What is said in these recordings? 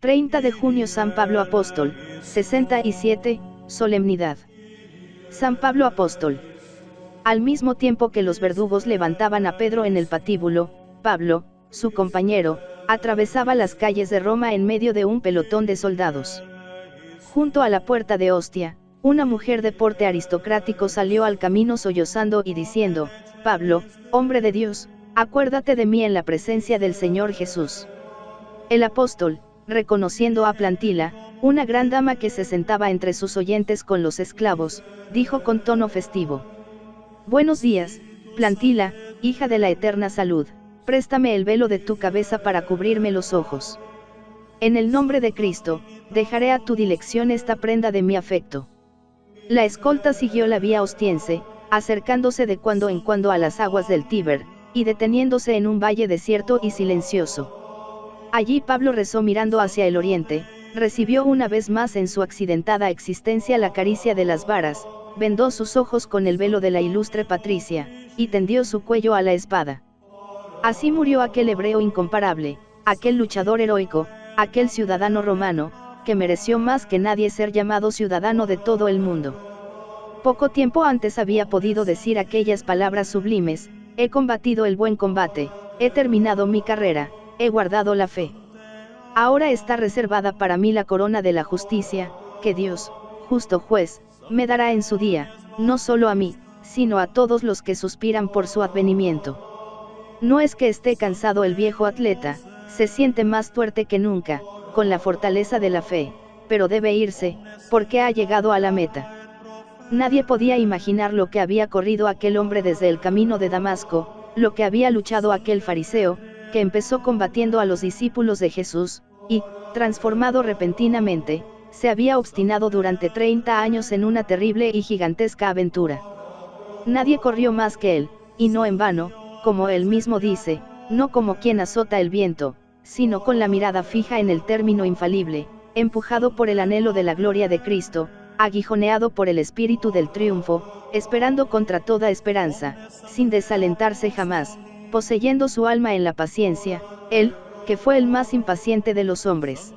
30 de junio San Pablo Apóstol, 67, solemnidad. San Pablo Apóstol. Al mismo tiempo que los verdugos levantaban a Pedro en el patíbulo, Pablo, su compañero, atravesaba las calles de Roma en medio de un pelotón de soldados. Junto a la puerta de Ostia, una mujer de porte aristocrático salió al camino sollozando y diciendo: Pablo, hombre de Dios, acuérdate de mí en la presencia del Señor Jesús. El apóstol, reconociendo a Plantila, una gran dama que se sentaba entre sus oyentes con los esclavos, dijo con tono festivo: Buenos días, Plantila, hija de la eterna salud, préstame el velo de tu cabeza para cubrirme los ojos. En el nombre de Cristo, dejaré a tu dilección esta prenda de mi afecto. La escolta siguió la vía ostiense, acercándose de cuando en cuando a las aguas del Tíber, y deteniéndose en un valle desierto y silencioso. Allí Pablo rezó mirando hacia el oriente, recibió una vez más en su accidentada existencia la caricia de las varas, vendó sus ojos con el velo de la ilustre Patricia, y tendió su cuello a la espada. Así murió aquel hebreo incomparable, aquel luchador heroico, aquel ciudadano romano, que mereció más que nadie ser llamado ciudadano de todo el mundo. Poco tiempo antes había podido decir aquellas palabras sublimes: he combatido el buen combate, he terminado mi carrera, he guardado la fe. Ahora está reservada para mí la corona de la justicia, que Dios, justo juez, me dará en su día, no solo a mí, sino a todos los que suspiran por su advenimiento. No es que esté cansado el viejo atleta, se siente más fuerte que nunca, con la fortaleza de la fe, pero debe irse, porque ha llegado a la meta. Nadie podía imaginar lo que había corrido aquel hombre desde el camino de Damasco, lo que había luchado aquel fariseo, que empezó combatiendo a los discípulos de Jesús, y, transformado repentinamente, se había obstinado durante 30 años en una terrible y gigantesca aventura. Nadie corrió más que él, y no en vano, como él mismo dice, no como quien azota el viento, sino con la mirada fija en el término infalible, empujado por el anhelo de la gloria de Cristo, aguijoneado por el espíritu del triunfo, esperando contra toda esperanza, sin desalentarse jamás, poseyendo su alma en la paciencia, él, que fue el más impaciente de los hombres.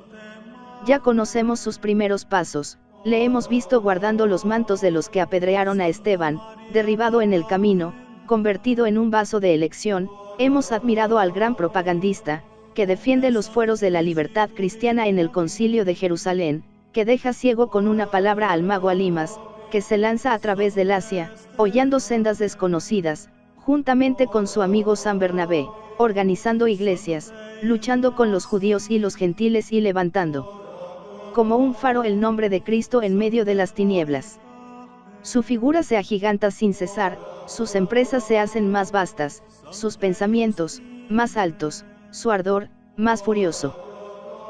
Ya conocemos sus primeros pasos, le hemos visto guardando los mantos de los que apedrearon a Esteban, derribado en el camino, convertido en un vaso de elección, hemos admirado al gran propagandista, que defiende los fueros de la libertad cristiana en el Concilio de Jerusalén, que deja ciego con una palabra al mago Alimas, que se lanza a través del Asia, hollando sendas desconocidas, juntamente con su amigo San Bernabé, organizando iglesias, luchando con los judíos y los gentiles y levantando como un faro el nombre de Cristo en medio de las tinieblas. Su figura se agiganta sin cesar, sus empresas se hacen más vastas, sus pensamientos, más altos, su ardor, más furioso.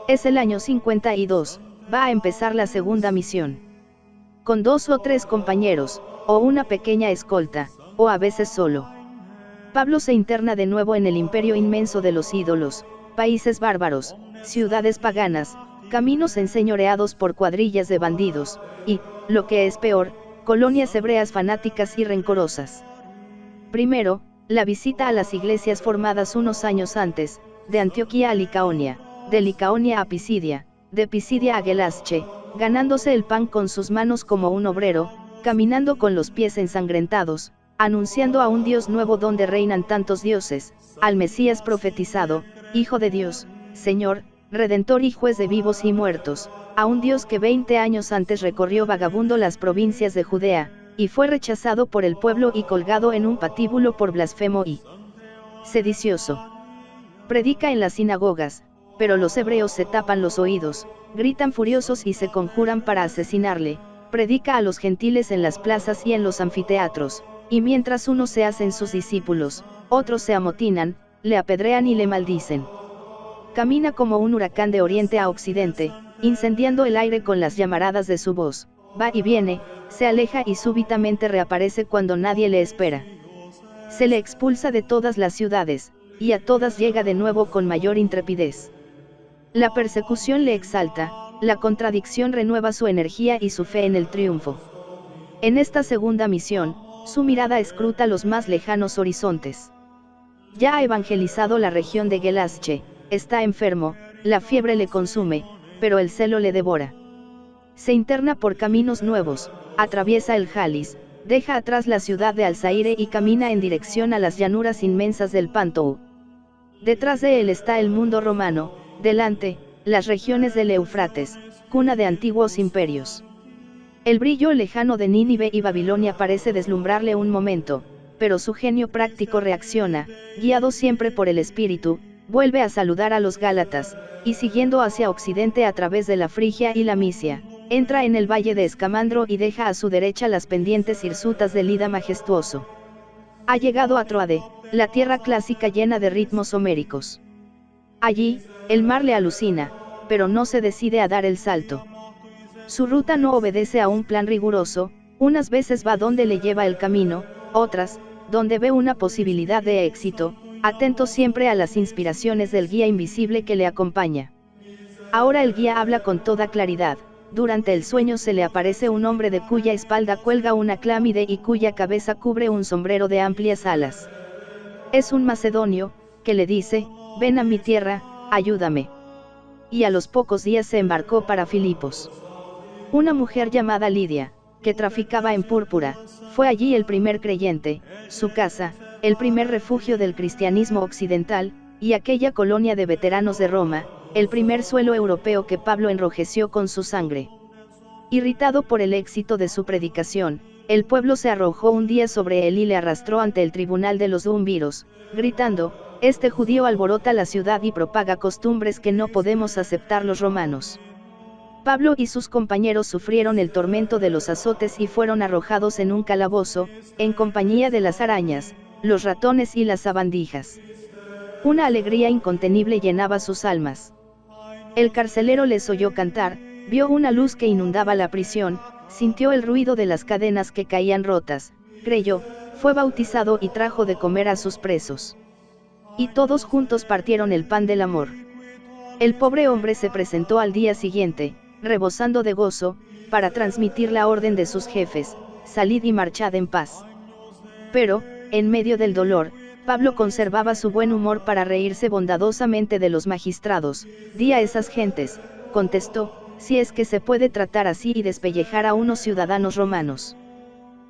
Es el año 52, va a empezar la segunda misión. Con 2 o 3 compañeros, o una pequeña escolta, o a veces solo. Pablo se interna de nuevo en el imperio inmenso de los ídolos, países bárbaros, ciudades paganas, caminos enseñoreados por cuadrillas de bandidos, y, lo que es peor, colonias hebreas fanáticas y rencorosas. Primero, la visita a las iglesias formadas unos años antes, de Antioquía a Licaonia, de Licaonia a Pisidia, de Pisidia a Gelasche, ganándose el pan con sus manos como un obrero, caminando con los pies ensangrentados, anunciando a un Dios nuevo donde reinan tantos dioses, al Mesías profetizado, Hijo de Dios, Señor, Redentor y Juez de vivos y muertos, a un Dios que 20 años antes recorrió vagabundo las provincias de Judea, y fue rechazado por el pueblo y colgado en un patíbulo por blasfemo y sedicioso. Predica en las sinagogas, pero los hebreos se tapan los oídos, gritan furiosos y se conjuran para asesinarle, predica a los gentiles en las plazas y en los anfiteatros, y mientras unos se hacen sus discípulos, otros se amotinan, le apedrean y le maldicen. Camina como un huracán de oriente a occidente, incendiando el aire con las llamaradas de su voz, va y viene, se aleja y súbitamente reaparece cuando nadie le espera. Se le expulsa de todas las ciudades, y a todas llega de nuevo con mayor intrepidez. La persecución le exalta, la contradicción renueva su energía y su fe en el triunfo. En esta segunda misión, su mirada escruta los más lejanos horizontes. Ya ha evangelizado la región de Gelasche, está enfermo, la fiebre le consume, pero el celo le devora. Se interna por caminos nuevos, atraviesa el Jalis, deja atrás la ciudad de Al-Zaire y camina en dirección a las llanuras inmensas del Pantou. Detrás de él está el mundo romano, delante, las regiones del Éufrates, cuna de antiguos imperios. El brillo lejano de Nínive y Babilonia parece deslumbrarle un momento, pero su genio práctico reacciona, guiado siempre por el espíritu, vuelve a saludar a los Gálatas, y siguiendo hacia occidente a través de la Frigia y la Misia, entra en el valle de Escamandro y deja a su derecha las pendientes hirsutas del Ida majestuoso. Ha llegado a Troade, la tierra clásica llena de ritmos homéricos. Allí, el mar le alucina, pero no se decide a dar el salto. Su ruta no obedece a un plan riguroso, unas veces va donde le lleva el camino, otras, donde ve una posibilidad de éxito, atento siempre a las inspiraciones del guía invisible que le acompaña. Ahora el guía habla con toda claridad. Durante el sueño se le aparece un hombre de cuya espalda cuelga una clámide y cuya cabeza cubre un sombrero de amplias alas. Es un macedonio, que le dice, ven a mi tierra, ayúdame. Y a los pocos días se embarcó para Filipos. Una mujer llamada Lidia, que traficaba en púrpura, fue allí el primer creyente, su casa, el primer refugio del cristianismo occidental, y aquella colonia de veteranos de Roma, el primer suelo europeo que Pablo enrojeció con su sangre. Irritado por el éxito de su predicación, el pueblo se arrojó un día sobre él y le arrastró ante el tribunal de los duumviros, gritando, este judío alborota la ciudad y propaga costumbres que no podemos aceptar los romanos. Pablo y sus compañeros sufrieron el tormento de los azotes y fueron arrojados en un calabozo, en compañía de las arañas, los ratones y las sabandijas. Una alegría incontenible llenaba sus almas. El carcelero les oyó cantar, vio una luz que inundaba la prisión, sintió el ruido de las cadenas que caían rotas, creyó, fue bautizado y trajo de comer a sus presos. Y todos juntos partieron el pan del amor. El pobre hombre se presentó al día siguiente, rebosando de gozo, para transmitir la orden de sus jefes, salid y marchad en paz. Pero, en medio del dolor, Pablo conservaba su buen humor para reírse bondadosamente de los magistrados. Di a esas gentes, contestó, si es que se puede tratar así y despellejar a unos ciudadanos romanos.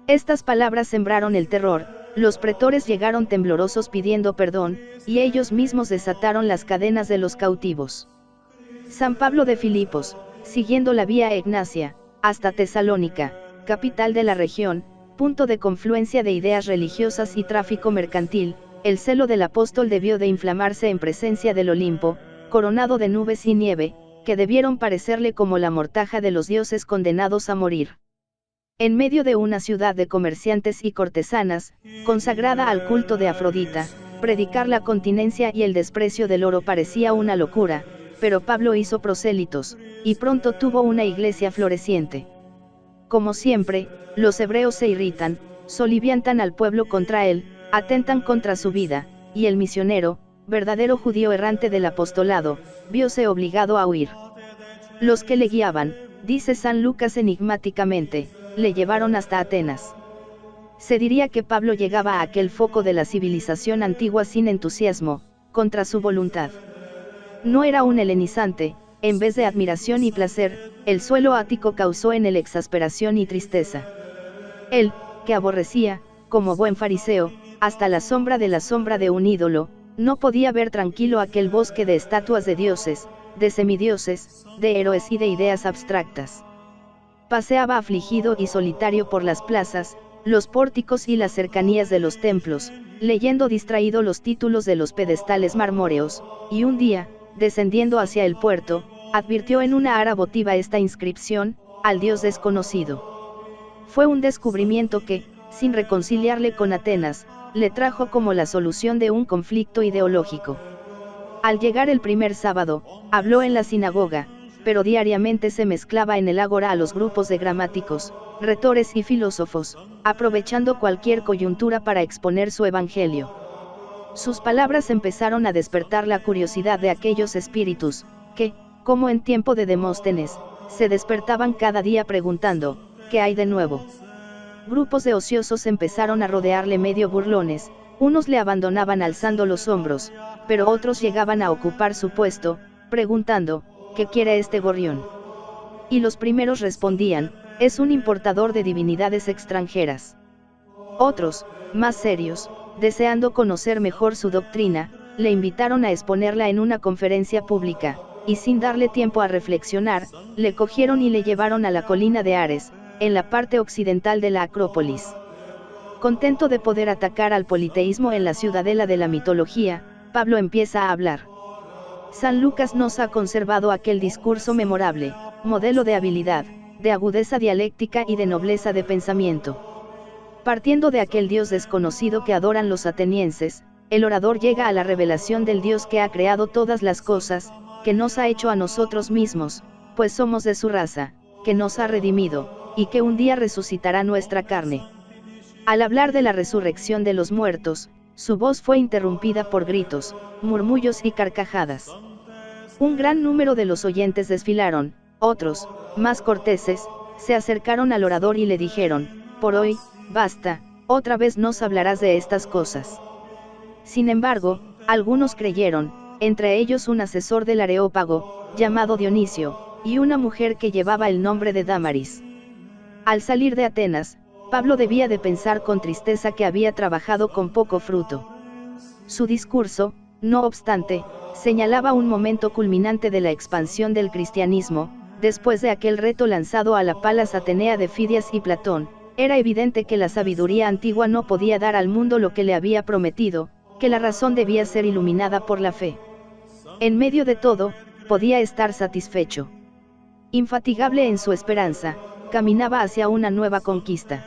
Estas palabras sembraron el terror, los pretores llegaron temblorosos pidiendo perdón, y ellos mismos desataron las cadenas de los cautivos. San Pablo de Filipos, siguiendo la vía Egnacia, hasta Tesalónica, capital de la región, punto de confluencia de ideas religiosas y tráfico mercantil, el celo del apóstol debió de inflamarse en presencia del Olimpo, coronado de nubes y nieve, que debieron parecerle como la mortaja de los dioses condenados a morir. En medio de una ciudad de comerciantes y cortesanas, consagrada al culto de Afrodita, predicar la continencia y el desprecio del oro parecía una locura, pero Pablo hizo prosélitos, y pronto tuvo una iglesia floreciente. Como siempre, los hebreos se irritan, soliviantan al pueblo contra él, atentan contra su vida, y el misionero, verdadero judío errante del apostolado, vióse obligado a huir. Los que le guiaban, dice San Lucas enigmáticamente, le llevaron hasta Atenas. Se diría que Pablo llegaba a aquel foco de la civilización antigua sin entusiasmo, contra su voluntad. No era un helenizante, en vez de admiración y placer, el suelo ático causó en él exasperación y tristeza. Él, que aborrecía, como buen fariseo, hasta la sombra de un ídolo, no podía ver tranquilo aquel bosque de estatuas de dioses, de semidioses, de héroes y de ideas abstractas. Paseaba afligido y solitario por las plazas, los pórticos y las cercanías de los templos, leyendo distraído los títulos de los pedestales marmóreos, y un día, descendiendo hacia el puerto, advirtió en una ara votiva esta inscripción, al Dios desconocido. Fue un descubrimiento que, sin reconciliarle con Atenas, le trajo como la solución de un conflicto ideológico. Al llegar el primer sábado, habló en la sinagoga, pero diariamente se mezclaba en el ágora a los grupos de gramáticos, retores y filósofos, aprovechando cualquier coyuntura para exponer su evangelio. Sus palabras empezaron a despertar la curiosidad de aquellos espíritus, que, como en tiempo de Demóstenes, se despertaban cada día preguntando, ¿qué hay de nuevo? Grupos de ociosos empezaron a rodearle medio burlones, unos le abandonaban alzando los hombros, pero otros llegaban a ocupar su puesto, preguntando, ¿qué quiere este gorrión? Y los primeros respondían, es un importador de divinidades extranjeras. Otros, más serios, deseando conocer mejor su doctrina, le invitaron a exponerla en una conferencia pública, y sin darle tiempo a reflexionar, le cogieron y le llevaron a la colina de Ares, en la parte occidental de la Acrópolis. Contento de poder atacar al politeísmo en la ciudadela de la mitología, Pablo empieza a hablar. San Lucas nos ha conservado aquel discurso memorable, modelo de habilidad, de agudeza dialéctica y de nobleza de pensamiento. Partiendo de aquel Dios desconocido que adoran los atenienses, el orador llega a la revelación del Dios que ha creado todas las cosas, que nos ha hecho a nosotros mismos, pues somos de su raza, que nos ha redimido, y que un día resucitará nuestra carne. Al hablar de la resurrección de los muertos, su voz fue interrumpida por gritos, murmullos y carcajadas. Un gran número de los oyentes desfilaron, otros, más corteses, se acercaron al orador y le dijeron, por hoy, basta, otra vez nos hablarás de estas cosas. Sin embargo, algunos creyeron, entre ellos un asesor del Areópago, llamado Dionisio, y una mujer que llevaba el nombre de Dámaris. Al salir de Atenas, Pablo debía de pensar con tristeza que había trabajado con poco fruto. Su discurso, no obstante, señalaba un momento culminante de la expansión del cristianismo, después de aquel reto lanzado a la Palas Atenea de Fidias y Platón. Era evidente que la sabiduría antigua no podía dar al mundo lo que le había prometido, que la razón debía ser iluminada por la fe. En medio de todo, podía estar satisfecho. Infatigable en su esperanza, caminaba hacia una nueva conquista.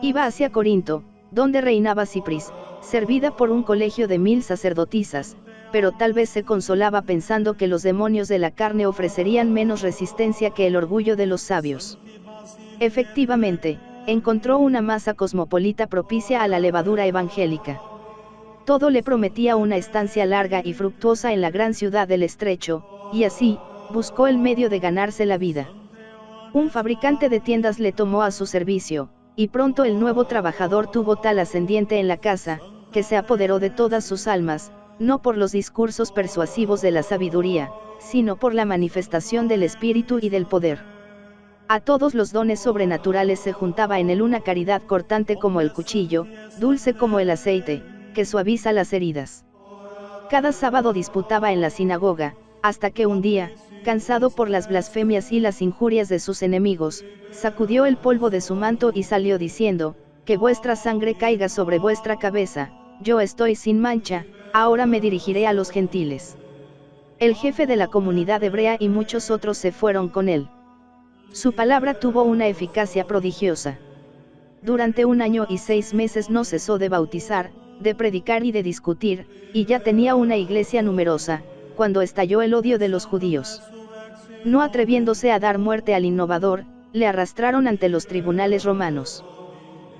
Iba hacia Corinto, donde reinaba Cipris, servida por un colegio de 1000 sacerdotisas, pero tal vez se consolaba pensando que los demonios de la carne ofrecerían menos resistencia que el orgullo de los sabios. Efectivamente, encontró una masa cosmopolita propicia a la levadura evangélica. Todo le prometía una estancia larga y fructuosa en la gran ciudad del Estrecho, y así, buscó el medio de ganarse la vida. Un fabricante de tiendas le tomó a su servicio, y pronto el nuevo trabajador tuvo tal ascendiente en la casa, que se apoderó de todas sus almas, no por los discursos persuasivos de la sabiduría, sino por la manifestación del espíritu y del poder. A todos los dones sobrenaturales se juntaba en él una caridad cortante como el cuchillo, dulce como el aceite, que suaviza las heridas. Cada sábado disputaba en la sinagoga, hasta que un día, cansado por las blasfemias y las injurias de sus enemigos, sacudió el polvo de su manto y salió diciendo, que vuestra sangre caiga sobre vuestra cabeza, yo estoy sin mancha, ahora me dirigiré a los gentiles. El jefe de la comunidad hebrea y muchos otros se fueron con él. Su palabra tuvo una eficacia prodigiosa. Durante 1 año y 6 meses no cesó de bautizar, de predicar y de discutir, y ya tenía una iglesia numerosa, cuando estalló el odio de los judíos. No atreviéndose a dar muerte al innovador, le arrastraron ante los tribunales romanos.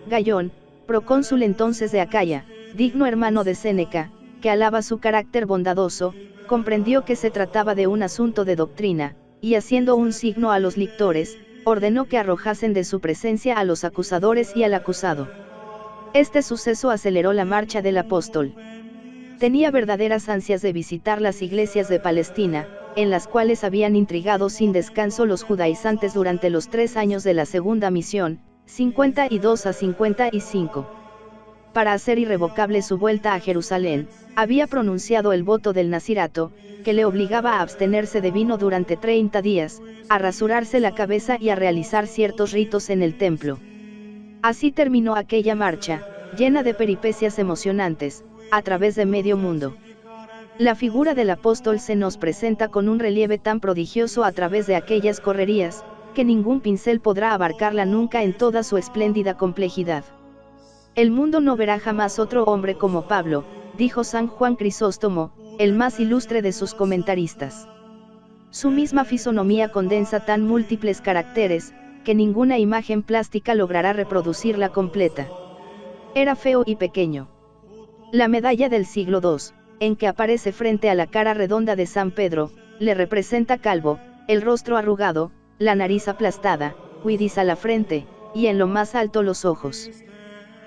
Gayón, procónsul entonces de Acaya, digno hermano de Séneca, que alaba su carácter bondadoso, comprendió que se trataba de un asunto de doctrina, y haciendo un signo a los lictores, ordenó que arrojasen de su presencia a los acusadores y al acusado. Este suceso aceleró la marcha del apóstol. Tenía verdaderas ansias de visitar las iglesias de Palestina, en las cuales habían intrigado sin descanso los judaizantes durante los 3 años de la segunda misión, 52 a 55. Para hacer irrevocable su vuelta a Jerusalén, había pronunciado el voto del nazirato, que le obligaba a abstenerse de vino durante 30 días, a rasurarse la cabeza y a realizar ciertos ritos en el templo. Así terminó aquella marcha, llena de peripecias emocionantes, a través de medio mundo. La figura del apóstol se nos presenta con un relieve tan prodigioso a través de aquellas correrías, que ningún pincel podrá abarcarla nunca en toda su espléndida complejidad. El mundo no verá jamás otro hombre como Pablo, dijo San Juan Crisóstomo, el más ilustre de sus comentaristas. Su misma fisonomía condensa tan múltiples caracteres, que ninguna imagen plástica logrará reproducirla completa. Era feo y pequeño. La medalla del siglo II, en que aparece frente a la cara redonda de San Pedro, le representa calvo, el rostro arrugado, la nariz aplastada, huidiza la frente, y en lo más alto los ojos.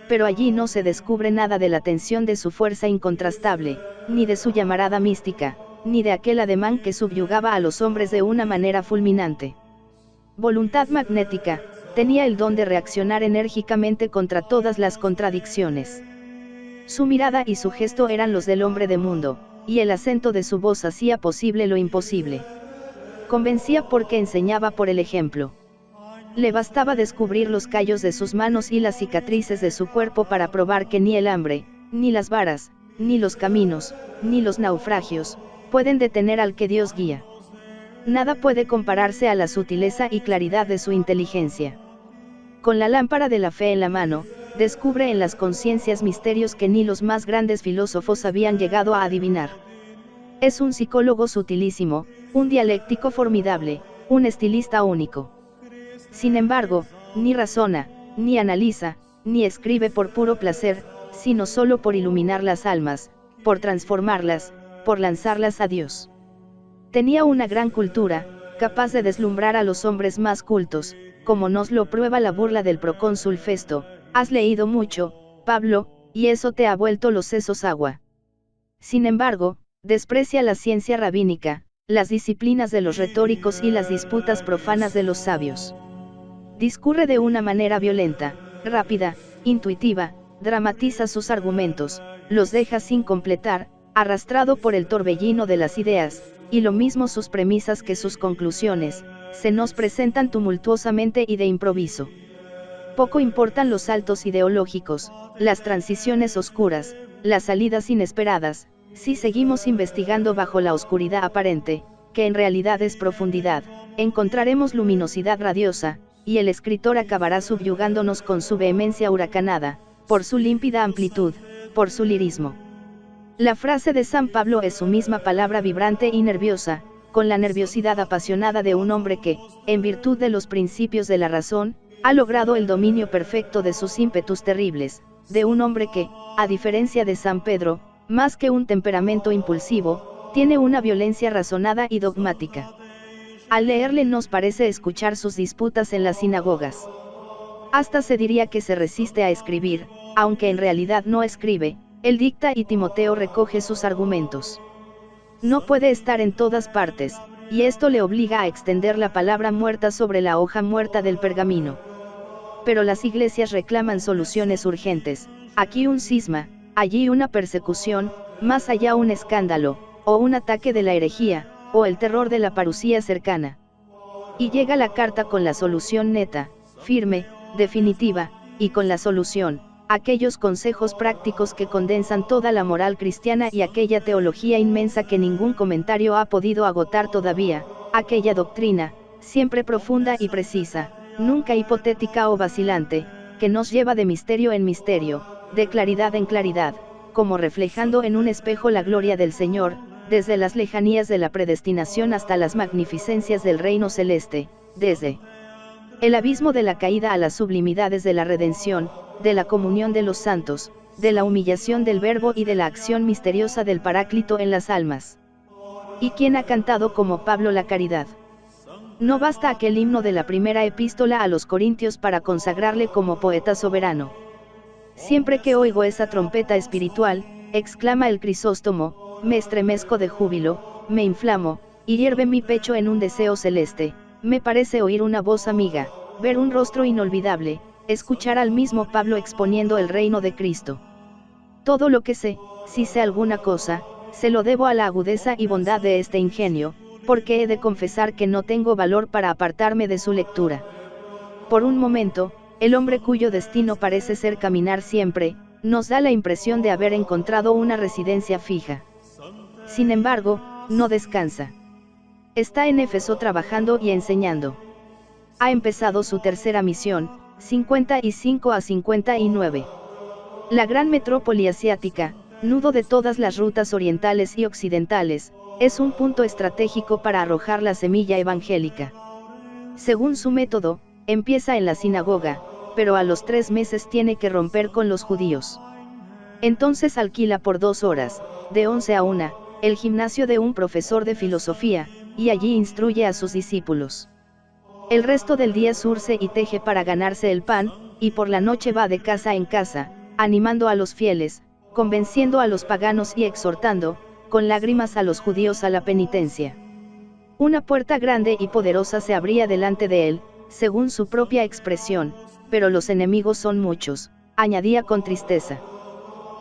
Pero allí no se descubre nada de la tensión de su fuerza incontrastable, ni de su llamarada mística, ni de aquel ademán que subyugaba a los hombres de una manera fulminante. Voluntad magnética, tenía el don de reaccionar enérgicamente contra todas las contradicciones. Su mirada y su gesto eran los del hombre de mundo, y el acento de su voz hacía posible lo imposible. Convencía porque enseñaba por el ejemplo. Le bastaba descubrir los callos de sus manos y las cicatrices de su cuerpo para probar que ni el hambre, ni las varas, ni los caminos, ni los naufragios, pueden detener al que Dios guía. Nada puede compararse a la sutileza y claridad de su inteligencia. Con la lámpara de la fe en la mano, descubre en las conciencias misterios que ni los más grandes filósofos habían llegado a adivinar. Es un psicólogo sutilísimo, un dialéctico formidable, un estilista único. Sin embargo, ni razona, ni analiza, ni escribe por puro placer, sino solo por iluminar las almas, por transformarlas, por lanzarlas a Dios. Tenía una gran cultura, capaz de deslumbrar a los hombres más cultos, como nos lo prueba la burla del procónsul Festo: has leído mucho, Pablo, y eso te ha vuelto los sesos agua. Sin embargo, desprecia la ciencia rabínica, las disciplinas de los retóricos y las disputas profanas de los sabios. Discurre de una manera violenta, rápida, intuitiva, dramatiza sus argumentos, los deja sin completar, arrastrado por el torbellino de las ideas, y lo mismo sus premisas que sus conclusiones, se nos presentan tumultuosamente y de improviso. Poco importan los saltos ideológicos, las transiciones oscuras, las salidas inesperadas, si seguimos investigando bajo la oscuridad aparente, que en realidad es profundidad, encontraremos luminosidad radiosa, y el escritor acabará subyugándonos con su vehemencia huracanada, por su límpida amplitud, por su lirismo. La frase de San Pablo es su misma palabra vibrante y nerviosa, con la nerviosidad apasionada de un hombre que, en virtud de los principios de la razón, ha logrado el dominio perfecto de sus ímpetus terribles, de un hombre que, a diferencia de San Pedro, más que un temperamento impulsivo, tiene una violencia razonada y dogmática. Al leerle nos parece escuchar sus disputas en las sinagogas. Hasta se diría que se resiste a escribir, aunque en realidad no escribe, él dicta y Timoteo recoge sus argumentos. No puede estar en todas partes, y esto le obliga a extender la palabra muerta sobre la hoja muerta del pergamino. Pero las iglesias reclaman soluciones urgentes, aquí un cisma, allí una persecución, más allá un escándalo, o un ataque de la herejía, o el terror de la parusía cercana. Y llega la carta con la solución neta, firme, definitiva, y con la solución, aquellos consejos prácticos que condensan toda la moral cristiana y aquella teología inmensa que ningún comentario ha podido agotar todavía, aquella doctrina, siempre profunda y precisa, nunca hipotética o vacilante, que nos lleva de misterio en misterio, de claridad en claridad, como reflejando en un espejo la gloria del Señor, desde las lejanías de la predestinación hasta las magnificencias del reino celeste, desde el abismo de la caída a las sublimidades de la redención, de la comunión de los santos, de la humillación del Verbo y de la acción misteriosa del Paráclito en las almas. ¿Y quién ha cantado como Pablo la caridad? No basta aquel himno de la primera epístola a los Corintios para consagrarle como poeta soberano. Siempre que oigo esa trompeta espiritual, exclama el Crisóstomo, me estremezco de júbilo, me inflamo, y hierve mi pecho en un deseo celeste, me parece oír una voz amiga, ver un rostro inolvidable, escuchar al mismo Pablo exponiendo el reino de Cristo. Todo lo que sé, si sé alguna cosa, se lo debo a la agudeza y bondad de este ingenio, porque he de confesar que no tengo valor para apartarme de su lectura. Por un momento, el hombre cuyo destino parece ser caminar siempre, nos da la impresión de haber encontrado una residencia fija. Sin embargo, no descansa. Está en Éfeso trabajando y enseñando. Ha empezado su tercera misión, 55 a 59. La gran metrópoli asiática, nudo de todas las rutas orientales y occidentales, es un punto estratégico para arrojar la semilla evangélica. Según su método, empieza en la sinagoga, pero a los 3 meses tiene que romper con los judíos. Entonces alquila por 2 horas, de 11 a 1, el gimnasio de un profesor de filosofía, y allí instruye a sus discípulos. El resto del día surce y teje para ganarse el pan, y por la noche va de casa en casa, animando a los fieles, convenciendo a los paganos y exhortando, con lágrimas a los judíos a la penitencia. Una puerta grande y poderosa se abría delante de él, según su propia expresión, pero los enemigos son muchos, añadía con tristeza.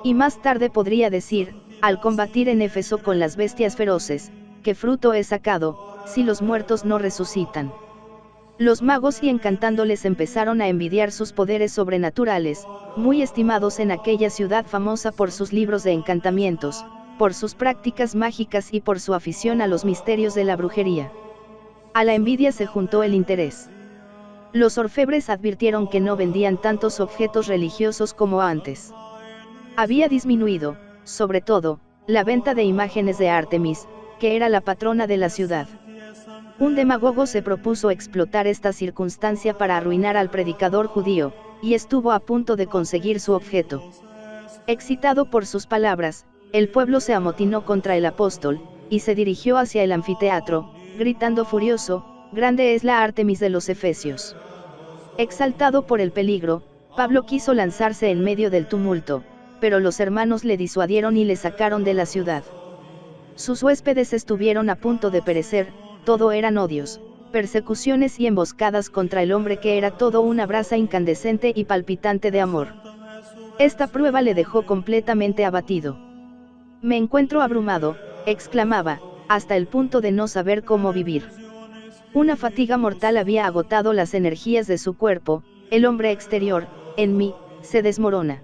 Y más tarde podría decir, al combatir en Éfeso con las bestias feroces, ¿qué fruto he sacado, si los muertos no resucitan? Los magos y encantándoles empezaron a envidiar sus poderes sobrenaturales, muy estimados en aquella ciudad famosa por sus libros de encantamientos, por sus prácticas mágicas y por su afición a los misterios de la brujería. A la envidia se juntó el interés. Los orfebres advirtieron que no vendían tantos objetos religiosos como antes. Había disminuido, sobre todo, la venta de imágenes de Artemis, que era la patrona de la ciudad. Un demagogo se propuso explotar esta circunstancia para arruinar al predicador judío, y estuvo a punto de conseguir su objeto. Excitado por sus palabras, el pueblo se amotinó contra el apóstol, y se dirigió hacia el anfiteatro, gritando furioso, «Grande es la Artemis de los Efesios». Exaltado por el peligro, Pablo quiso lanzarse en medio del tumulto, pero los hermanos le disuadieron y le sacaron de la ciudad. Sus huéspedes estuvieron a punto de perecer, todo eran odios, persecuciones y emboscadas contra el hombre que era todo una brasa incandescente y palpitante de amor. Esta prueba le dejó completamente abatido. «Me encuentro abrumado», exclamaba, hasta el punto de no saber cómo vivir. Una fatiga mortal había agotado las energías de su cuerpo, el hombre exterior, en mí, se desmorona.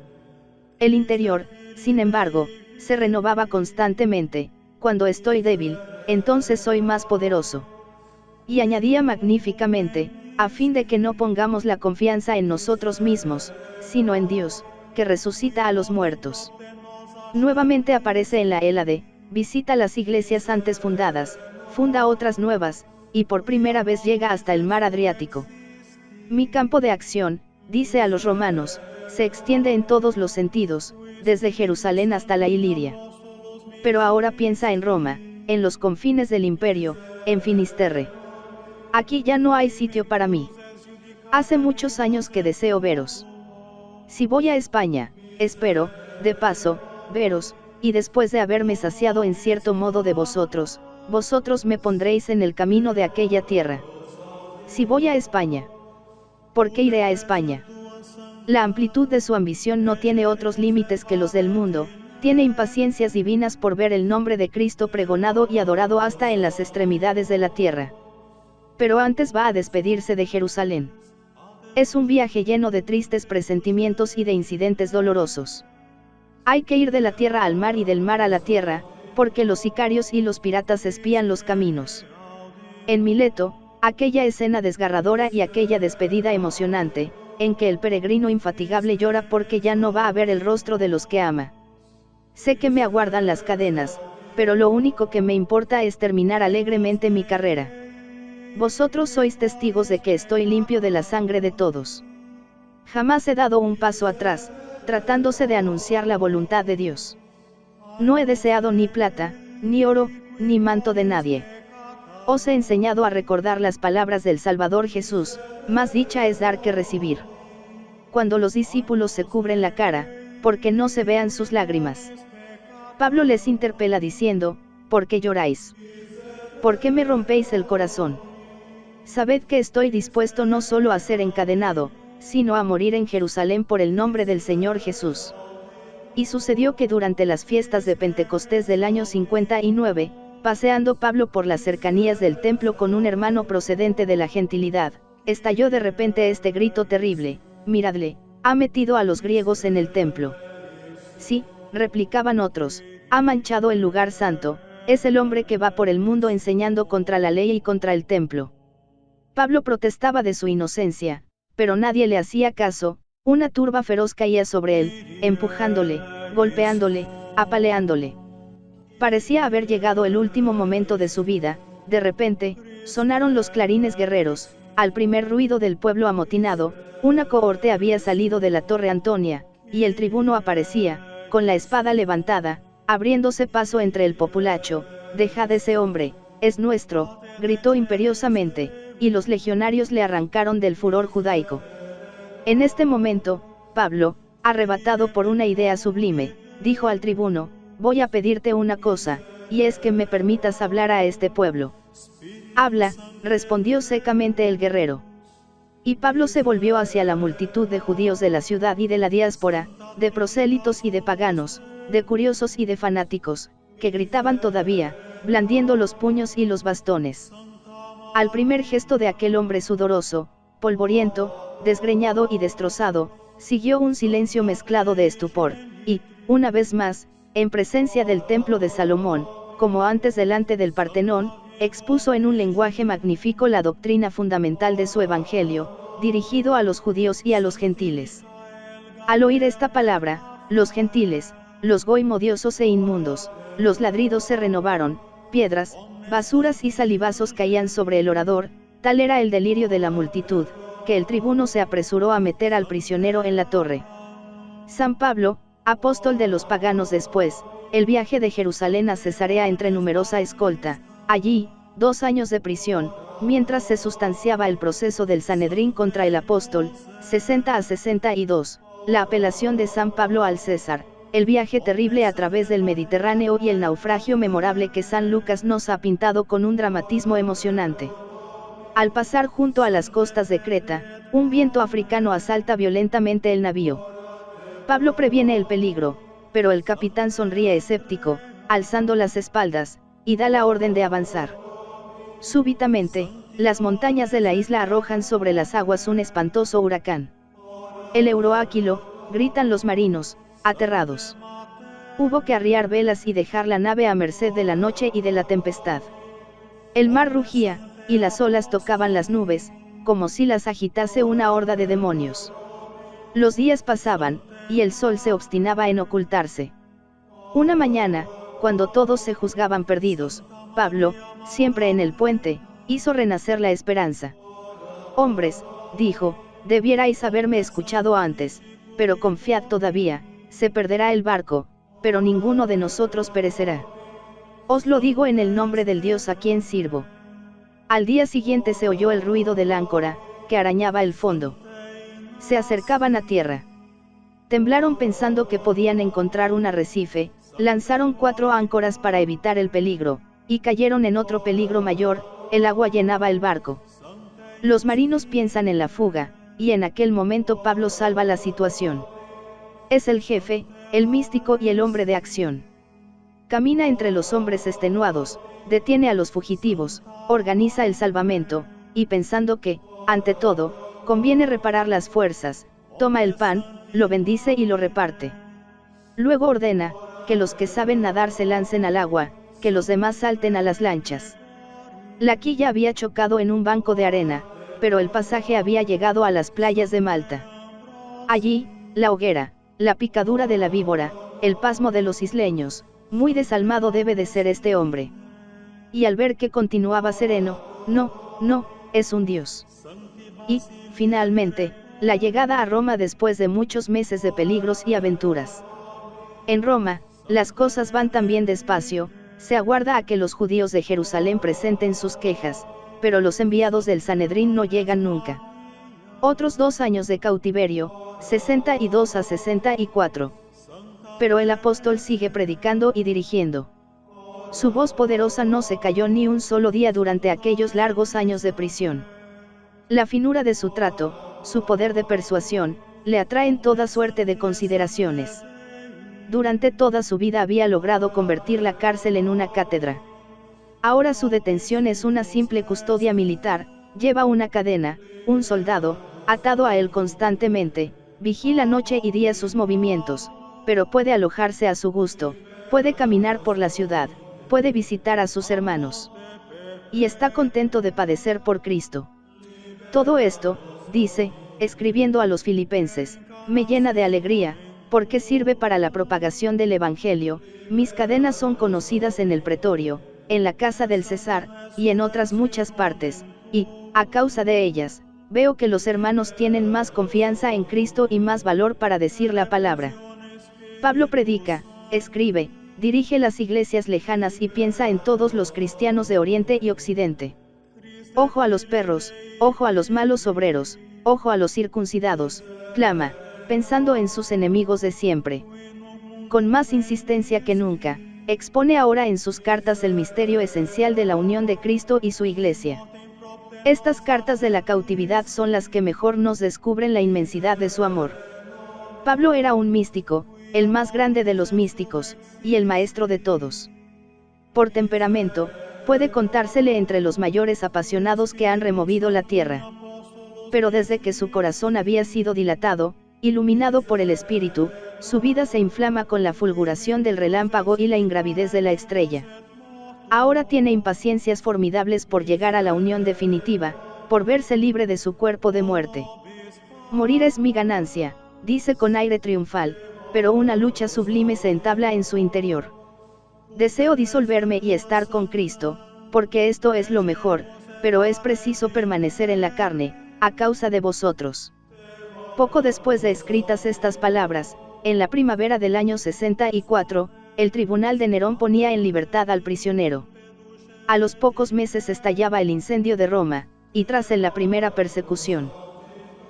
El interior, sin embargo, se renovaba constantemente, cuando estoy débil, entonces soy más poderoso. Y añadía magníficamente, a fin de que no pongamos la confianza en nosotros mismos, sino en Dios, que resucita a los muertos. Nuevamente aparece en la Hélade, visita las iglesias antes fundadas, funda otras nuevas, y por primera vez llega hasta el mar Adriático. Mi campo de acción, dice a los romanos, se extiende en todos los sentidos, desde Jerusalén hasta la Iliria. Pero ahora piensa en Roma, en los confines del imperio, en Finisterre. Aquí ya no hay sitio para mí. Hace muchos años que deseo veros. Si voy a España, espero, de paso, veros, y después de haberme saciado en cierto modo de vosotros, vosotros me pondréis en el camino de aquella tierra. Si voy a España, ¿por qué iré a España? La amplitud de su ambición no tiene otros límites que los del mundo, tiene impaciencias divinas por ver el nombre de Cristo pregonado y adorado hasta en las extremidades de la tierra. Pero antes va a despedirse de Jerusalén. Es un viaje lleno de tristes presentimientos y de incidentes dolorosos. Hay que ir de la tierra al mar y del mar a la tierra, porque los sicarios y los piratas espían los caminos. En Mileto, aquella escena desgarradora y aquella despedida emocionante, en que el peregrino infatigable llora porque ya no va a ver el rostro de los que ama. Sé que me aguardan las cadenas, pero lo único que me importa es terminar alegremente mi carrera. Vosotros sois testigos de que estoy limpio de la sangre de todos. Jamás he dado un paso atrás, tratándose de anunciar la voluntad de Dios. No he deseado ni plata, ni oro, ni manto de nadie. Os he enseñado a recordar las palabras del Salvador Jesús, más dicha es dar que recibir. Cuando los discípulos se cubren la cara, porque no se vean sus lágrimas. Pablo les interpela diciendo, ¿por qué lloráis? ¿Por qué me rompéis el corazón? Sabed que estoy dispuesto no solo a ser encadenado, sino a morir en Jerusalén por el nombre del Señor Jesús. Y sucedió que durante las fiestas de Pentecostés del año 59, paseando Pablo por las cercanías del templo con un hermano procedente de la gentilidad, estalló de repente este grito terrible: «Miradle, ha metido a los griegos en el templo». «Sí», replicaban otros, «ha manchado el lugar santo, es el hombre que va por el mundo enseñando contra la ley y contra el templo». Pablo protestaba de su inocencia, pero nadie le hacía caso. Una turba feroz caía sobre él, empujándole, golpeándole, apaleándole. Parecía haber llegado el último momento de su vida. De repente, sonaron los clarines guerreros. Al primer ruido del pueblo amotinado, una cohorte había salido de la Torre Antonia, y el tribuno aparecía, con la espada levantada, abriéndose paso entre el populacho. «Dejad ese hombre, es nuestro», gritó imperiosamente, y los legionarios le arrancaron del furor judaico. En este momento, Pablo, arrebatado por una idea sublime, dijo al tribuno: «Voy a pedirte una cosa, y es que me permitas hablar a este pueblo. Habla, respondió secamente el guerrero. Y Pablo se volvió hacia la multitud de judíos de la ciudad y de la diáspora, de prosélitos y de paganos, de curiosos y de fanáticos, que gritaban todavía, blandiendo los puños y los bastones. Al primer gesto de aquel hombre sudoroso, polvoriento, desgreñado y destrozado, siguió un silencio mezclado de estupor, y, una vez más, en presencia del templo de Salomón, como antes delante del Partenón, expuso en un lenguaje magnífico la doctrina fundamental de su evangelio, dirigido a los judíos y a los gentiles. Al oír esta palabra, los gentiles, los goy modiosos e inmundos, los ladridos se renovaron, piedras, basuras y salivazos caían sobre el orador, tal era el delirio de la multitud, que el tribuno se apresuró a meter al prisionero en la torre. San Pablo, apóstol de los paganos después, el viaje de Jerusalén a Cesarea entre numerosa escolta, allí, 2 años de prisión, mientras se sustanciaba el proceso del Sanedrín contra el apóstol, 60 a 62, la apelación de San Pablo al César, el viaje terrible a través del Mediterráneo y el naufragio memorable que San Lucas nos ha pintado con un dramatismo emocionante. Al pasar junto a las costas de Creta, un viento africano asalta violentamente el navío. Pablo previene el peligro, pero el capitán sonríe escéptico, alzando las espaldas, y da la orden de avanzar. Súbitamente, las montañas de la isla arrojan sobre las aguas un espantoso huracán. El Euroáquilo, gritan los marinos, aterrados. Hubo que arriar velas y dejar la nave a merced de la noche y de la tempestad. El mar rugía, y las olas tocaban las nubes, como si las agitase una horda de demonios. Los días pasaban, y el sol se obstinaba en ocultarse. Una mañana, cuando todos se juzgaban perdidos, Pablo, siempre en el puente, hizo renacer la esperanza. Hombres, dijo, debierais haberme escuchado antes, pero confiad todavía, se perderá el barco, pero ninguno de nosotros perecerá. Os lo digo en el nombre del Dios a quien sirvo. Al día siguiente se oyó el ruido del áncora, que arañaba el fondo. Se acercaban a tierra. Temblaron pensando que podían encontrar un arrecife, lanzaron 4 áncoras para evitar el peligro, y cayeron en otro peligro mayor, el agua llenaba el barco. Los marinos piensan en la fuga, y en aquel momento Pablo salva la situación. Es el jefe, el místico y el hombre de acción. Camina entre los hombres extenuados, detiene a los fugitivos, organiza el salvamento, y pensando que, ante todo, conviene reparar las fuerzas, toma el pan, lo bendice y lo reparte. Luego ordena, que los que saben nadar se lancen al agua, que los demás salten a las lanchas. La quilla había chocado en un banco de arena, pero el pasaje había llegado a las playas de Malta. Allí, la hoguera, la picadura de la víbora, el pasmo de los isleños, muy desalmado debe de ser este hombre. Y al ver que continuaba sereno, no, es un dios. Y, finalmente, la llegada a Roma después de muchos meses de peligros y aventuras. En Roma, las cosas van también despacio, se aguarda a que los judíos de Jerusalén presenten sus quejas, pero los enviados del Sanedrín no llegan nunca. Otros 2 años de cautiverio, 62 a 64. Pero el apóstol sigue predicando y dirigiendo. Su voz poderosa no se cayó ni un solo día durante aquellos largos años de prisión. La finura de su trato, su poder de persuasión, le atraen toda suerte de consideraciones. Durante toda su vida había logrado convertir la cárcel en una cátedra. Ahora su detención es una simple custodia militar, lleva una cadena, un soldado, atado a él constantemente, vigila noche y día sus movimientos, pero puede alojarse a su gusto, puede caminar por la ciudad, puede visitar a sus hermanos. Y está contento de padecer por Cristo. Todo esto, dice, escribiendo a los filipenses, me llena de alegría, porque sirve para la propagación del Evangelio. Mis cadenas son conocidas en el pretorio, en la casa del César, y en otras muchas partes, y, a causa de ellas, veo que los hermanos tienen más confianza en Cristo y más valor para decir la palabra. Pablo predica, escribe, dirige las iglesias lejanas y piensa en todos los cristianos de Oriente y Occidente. Ojo a los perros, ojo a los malos obreros, ojo a los circuncidados, clama, pensando en sus enemigos de siempre. Con más insistencia que nunca, expone ahora en sus cartas el misterio esencial de la unión de Cristo y su Iglesia. Estas cartas de la cautividad son las que mejor nos descubren la inmensidad de su amor. Pablo era un místico, el más grande de los místicos, y el maestro de todos. Por temperamento, puede contársele entre los mayores apasionados que han removido la tierra. Pero desde que su corazón había sido dilatado, iluminado por el Espíritu, su vida se inflama con la fulguración del relámpago y la ingravidez de la estrella. Ahora tiene impaciencias formidables por llegar a la unión definitiva, por verse libre de su cuerpo de muerte. Morir es mi ganancia, dice con aire triunfal, pero una lucha sublime se entabla en su interior. Deseo disolverme y estar con Cristo, porque esto es lo mejor, pero es preciso permanecer en la carne, a causa de vosotros. Poco después de escritas estas palabras, en la primavera del año 64, el tribunal de Nerón ponía en libertad al prisionero. A los pocos meses estallaba el incendio de Roma, y tras él la primera persecución.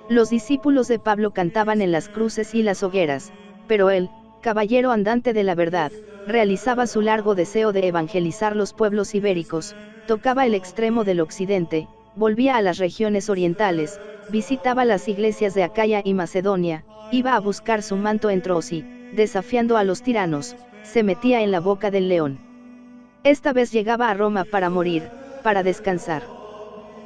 Los discípulos de Pablo cantaban en las cruces y las hogueras, pero él, caballero andante de la verdad, realizaba su largo deseo de evangelizar los pueblos ibéricos, tocaba el extremo del occidente, volvía a las regiones orientales, visitaba las iglesias de Acaya y Macedonia, iba a buscar su manto en Troas y, desafiando a los tiranos, se metía en la boca del león. Esta vez llegaba a Roma para morir, para descansar.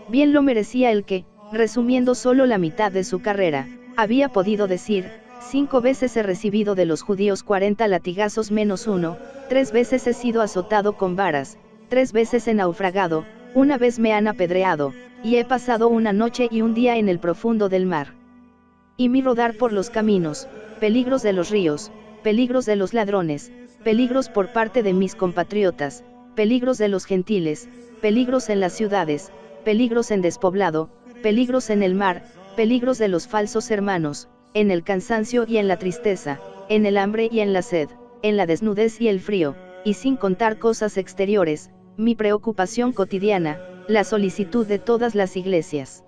Bien lo merecía el que, resumiendo solo la mitad de su carrera, había podido decir: 5 veces he recibido de los judíos 40 latigazos menos uno, 3 veces he sido azotado con varas, 3 veces he naufragado, 1 vez me han apedreado, y he pasado una noche y un día en el profundo del mar. Y mi rodar por los caminos, peligros de los ríos, peligros de los ladrones, peligros por parte de mis compatriotas, peligros de los gentiles, peligros en las ciudades, peligros en despoblado, peligros en el mar, peligros de los falsos hermanos, en el cansancio y en la tristeza, en el hambre y en la sed, en la desnudez y el frío, y sin contar cosas exteriores, mi preocupación cotidiana, la solicitud de todas las iglesias.